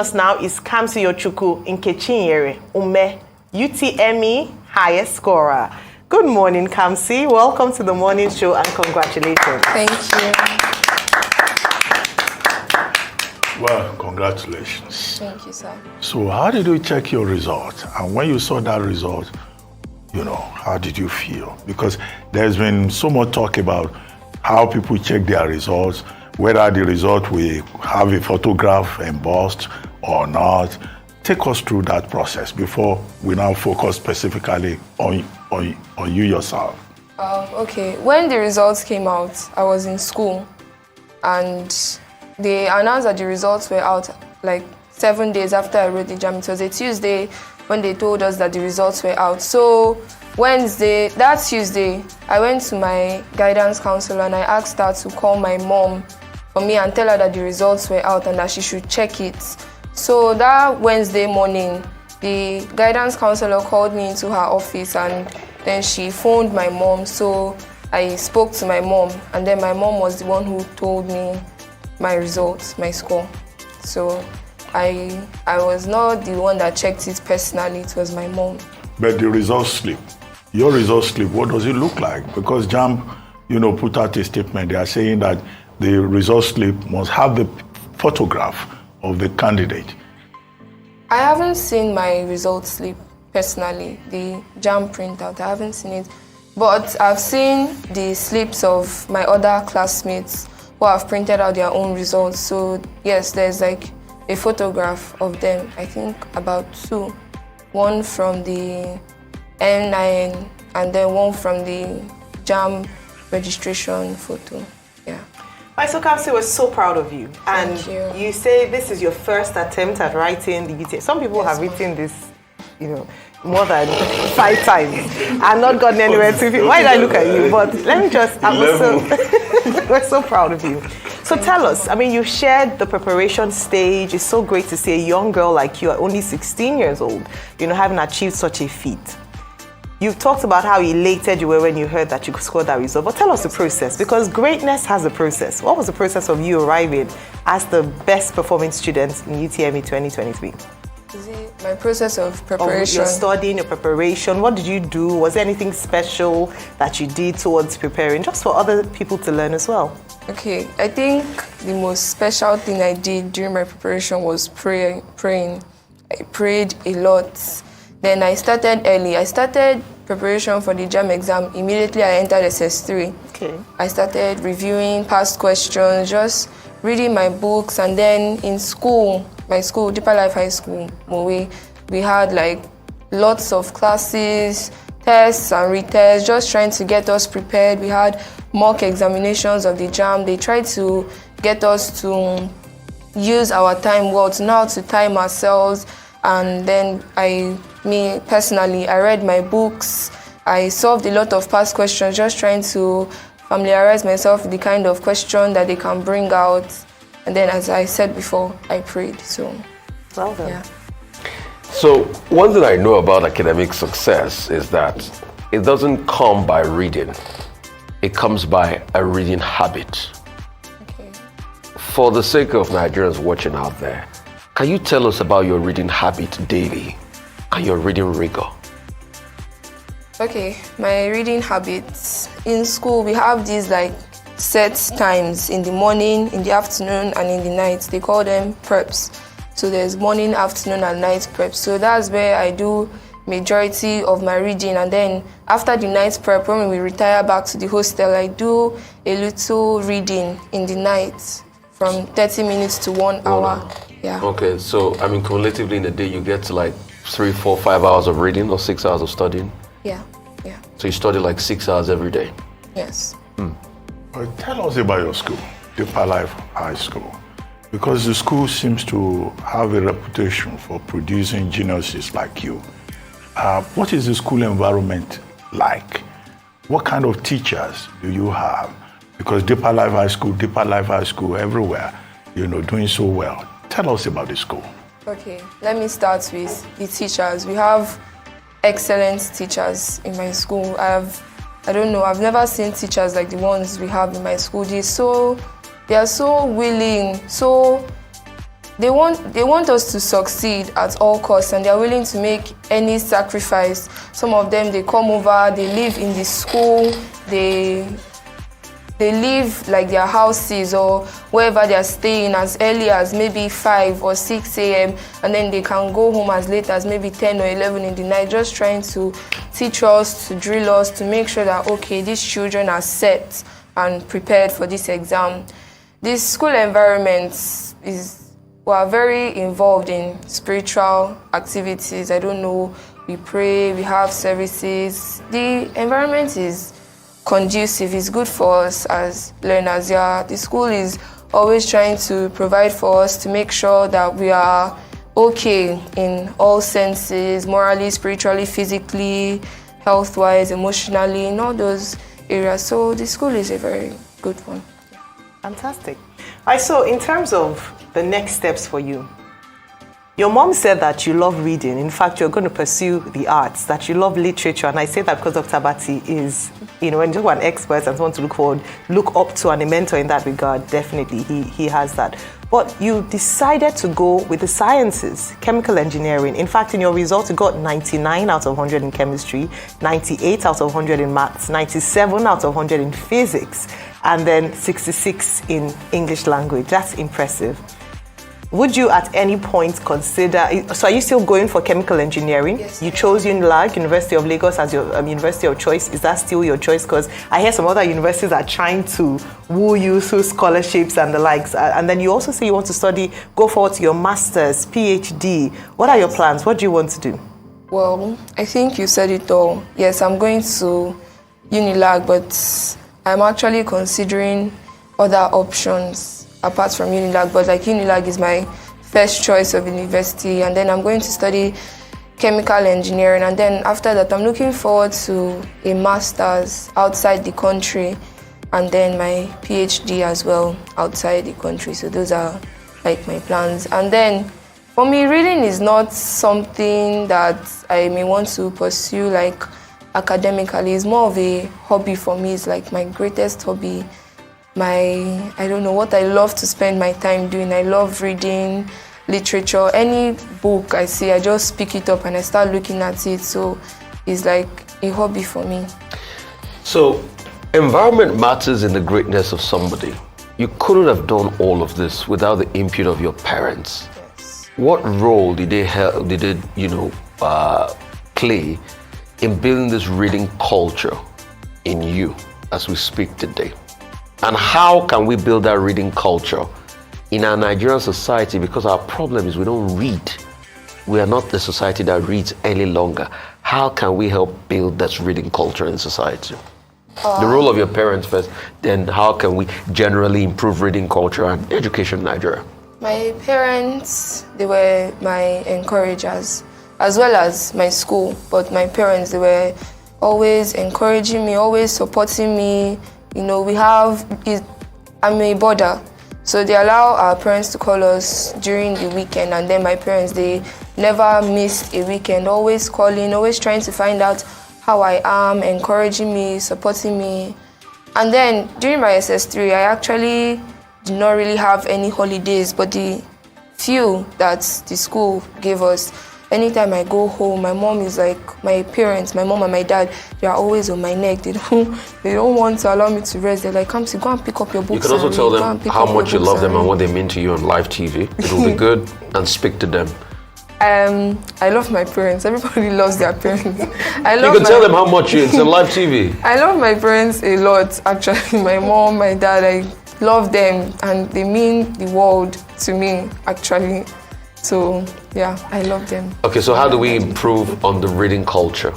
Us now is Kamsiyochukwu Nkechinyere, UTME highest scorer. Good morning, Kamsi. Welcome to the morning show and congratulations. Thank you. Well, congratulations. Thank you, sir. So how did you check your result? And when you saw that result, how did you feel? Because there's been so much talk about how people check their results, whether the result will have a photograph embossed or not. Take us through that process before we now focus specifically on you yourself. Okay, when the results came out, I was in school and they announced that the results were out like 7 days after I wrote the JAMB. It was a Tuesday when they told us that the results were out. So that Tuesday, I went to my guidance counselor and I asked her to call my mom for me and tell her that the results were out and that she should check it. So that Wednesday morning, the guidance counselor called me into her office and then she phoned my mom. So I spoke to my mom and then my mom was the one who told me my results, my score. So I was not the one that checked it personally, it was my mom. But the results slip, your results slip, what does it look like? Because JAMB, put out a statement, they are saying that the results slip must have the photograph of the candidate. I haven't seen my results slip personally, the JAMB printout, I haven't seen it. But I've seen the slips of my other classmates who have printed out their own results. So yes, there's like a photograph of them, I think about 2. One from the N9 and then one from the JAMB registration photo, yeah. So Kamsi, we're so proud of you. And Thank you. You say this is your first attempt at writing the UTME. Some people have written this, more than 5 times and not gotten anywhere to. Why did I look at you? But let me just, we're so proud of you. So tell us, you shared the preparation stage. It's so great to see a young girl like you at only 16 years old, having achieved such a feat. You've talked about how elated you were when you heard that you scored that result, but tell us the process, because greatness has a process. What was the process of you arriving as the best performing student in UTME 2023? Is it my process of preparation? Your studying, your preparation, what did you do? Was there anything special that you did towards preparing, just for other people to learn as well? Okay, I think the most special thing I did during my preparation was praying. I prayed a lot. Then I started early. I started preparation for the JAMB exam immediately I entered SS3. Okay. I started reviewing past questions, just reading my books, and then in school, my school, Deeper Life High School, Mowe, we had like lots of classes, tests and retests, just trying to get us prepared. We had mock examinations of the JAMB. They tried to get us to use our time well, to know how to time ourselves. And then me personally, I read my books. I solved a lot of past questions, just trying to familiarize myself with the kind of question that they can bring out. And then, as I said before, I prayed. So, well done. Yeah. So, one thing I know about academic success is that it doesn't come by reading. It comes by a reading habit. Okay. For the sake of Nigerians watching out there, can you tell us about your reading habit daily and your reading rigor? Okay, my reading habits. In school, we have these like set times in the morning, in the afternoon, and in the night. They call them preps. So there's morning, afternoon, and night preps. So that's where I do majority of my reading. And then after the night prep, when we retire back to the hostel, I do a little reading in the night from 30 minutes to 1 hour. Yeah. Okay, so cumulatively in a day you get to like 3, 4, 5 hours of reading or 6 hours of studying? Yeah. So you study like 6 hours every day? Yes. Well, tell us about your school, Deeper Life High School, because the school seems to have a reputation for producing geniuses like you. What is the school environment like? What kind of teachers do you have? Because Deeper Life High School everywhere, doing so well. Tell us about the school. Okay, let me start with the teachers. We have excellent teachers in my school. I've never seen teachers like the ones we have in my school. They are so willing, so they want us to succeed at all costs, and they're willing to make any sacrifice. Some of them, they come over, they live in the school, they leave like their houses or wherever they're staying as early as maybe 5 or 6 a.m. and then they can go home as late as maybe 10 or 11 in the night, just trying to teach us, to drill us, to make sure that, okay, these children are set and prepared for this exam. This school environment we are very involved in spiritual activities. I don't know, we pray, we have services. The environment is conducive, is good for us as learners. Yeah, the school is always trying to provide for us to make sure that we are okay in all senses, morally, spiritually, physically, health-wise, emotionally, in all those areas. So the school is a very good one. Fantastic. All right, so in terms of the next steps for you, your mom said that you love reading. In fact, you're going to pursue the arts, that you love literature. And I say that because Dr. Bati is, when you're an expert and someone to look up to and a mentor in that regard, definitely he has that. But you decided to go with the sciences, chemical engineering. In fact, in your results, you got 99 out of 100 in chemistry, 98 out of 100 in maths, 97 out of 100 in physics, and then 66 in English language. That's impressive. Would you at any point consider, so are you still going for chemical engineering? Yes. You chose UNILAG, University of Lagos, as your university of choice. Is that still your choice? Because I hear some other universities are trying to woo you through scholarships and the likes. And then you also say you want to go forward to your master's, PhD. What are your plans? What do you want to do? Well, I think you said it all. Yes, I'm going to UNILAG, but I'm actually considering other options apart from UNILAG, but like UNILAG is my first choice of university, and then I'm going to study chemical engineering, and then after that I'm looking forward to a master's outside the country, and then my PhD as well outside the country. So those are like my plans. And then for me, reading is not something that I may want to pursue like academically. It's more of a hobby for me. It's like my greatest hobby. I don't know what I love to spend my time doing. I love reading literature. Any book I see, I just pick it up and I start looking at it. So it's like a hobby for me. So environment matters in the greatness of somebody. You couldn't have done all of this without the input of your parents. Yes. What role did they play in building this reading culture in you as we speak today? And how can we build that reading culture in our Nigerian society? Because our problem is we don't read. We are not the society that reads any longer. How can we help build that reading culture in society? The role of your parents first, then how can we generally improve reading culture and education in Nigeria? My parents, they were my encouragers, as well as my school. But my parents, they were always encouraging me, always supporting me. I'm a boarder, so they allow our parents to call us during the weekend, and then my parents, they never missed a weekend, always calling, always trying to find out how I am, encouraging me, supporting me. And then during my SS3, I actually did not really have any holidays, but the few that the school gave us, anytime I go home, my mom is like, my parents, my mom and my dad, they are always on my neck. They don't want to allow me to rest. They're like, Kamsi, go and pick up your books. You can also tell them how much you love them and what they mean to you on live TV. It will be good, and speak to them. I love my parents. Everybody loves their parents. You can tell them how much it's on live TV. I love my parents a lot, actually. My mom, my dad, I love them, and they mean the world to me, actually. So, yeah, I love them. Okay, so how do we improve on the reading culture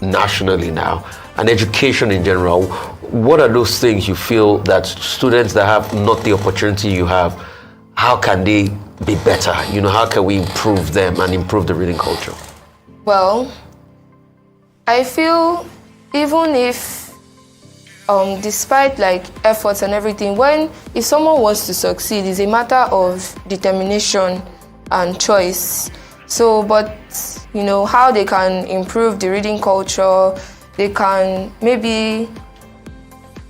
nationally now and education in general? What are those things you feel that students that have not the opportunity you have, how can they be better? How can we improve them and improve the reading culture? Well, I feel even if, despite like efforts and everything, if someone wants to succeed, it's a matter of determination and choice. So, but how they can improve the reading culture, they can maybe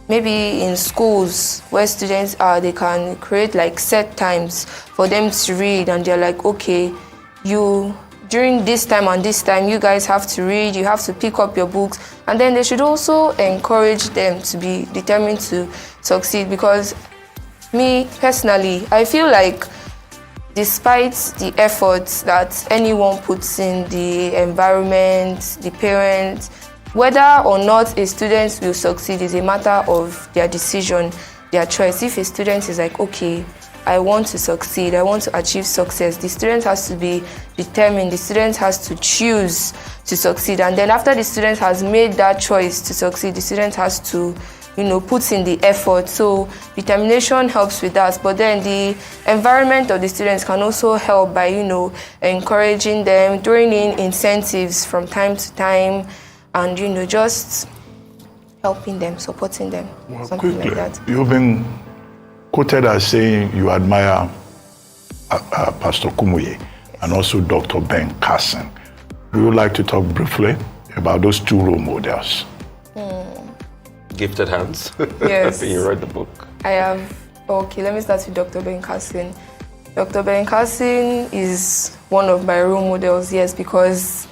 maybe in schools where students are, they can create like set times for them to read, and they're like, okay, during this time and this time, you guys have to read, you have to pick up your books. And then they should also encourage them to be determined to succeed, because me personally, I feel like despite the efforts that anyone puts in, the environment, the parents, whether or not a student will succeed is a matter of their decision, their choice. If a student is like, okay, I want to succeed, I want to achieve success, the student has to be determined, the student has to choose to succeed. And then after the student has made that choice to succeed, the student has to, put in the effort. So determination helps with that. But then the environment of the students can also help by, encouraging them, throwing in incentives from time to time, and, just helping them, supporting them, Well, something quickly, like that. you've been quoted as saying you admire Pastor Kumuyi and also Dr. Ben Carson. Do you like to talk briefly about those two role models? Gifted hands. Yes. You read the book. I have. Okay, let me start with Dr. Ben Carson. Dr. Ben Carson is one of my role models, yes, because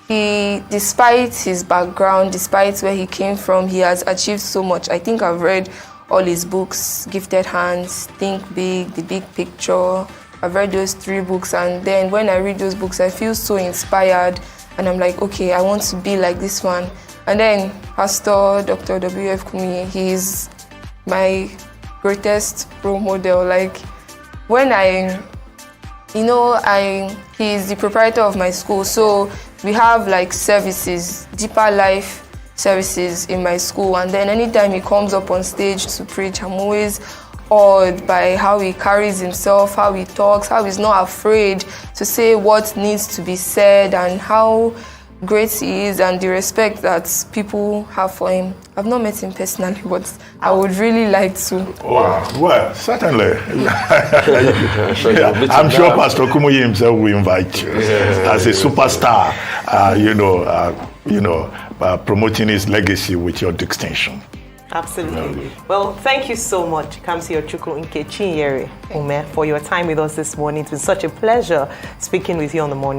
he, despite his background, despite where he came from, he has achieved so much. I think I've read all his books, Gifted Hands, Think Big, The Big Picture. I've read those 3 books, and then when I read those books, I feel so inspired, and I'm like, okay, I want to be like this one. And then Pastor Dr. W.F. Kumuyi, he's my greatest role model. Like, when he's the proprietor of my school, so we have like services, deeper life services in my school, and then anytime he comes up on stage to preach, I'm always awed by how he carries himself, how he talks, how he's not afraid to say what needs to be said, and how great he is, and the respect that people have for him. I've not met him personally, but I would really like to. Wow. Well, certainly. I'm sure Pastor Kumuyi himself will invite you as a superstar, promoting his legacy with your distinction. Absolutely. Well, thank you so much, Kamsiyochukwu Nkechinyere, for your time with us this morning. It's been such a pleasure speaking with you on the morning.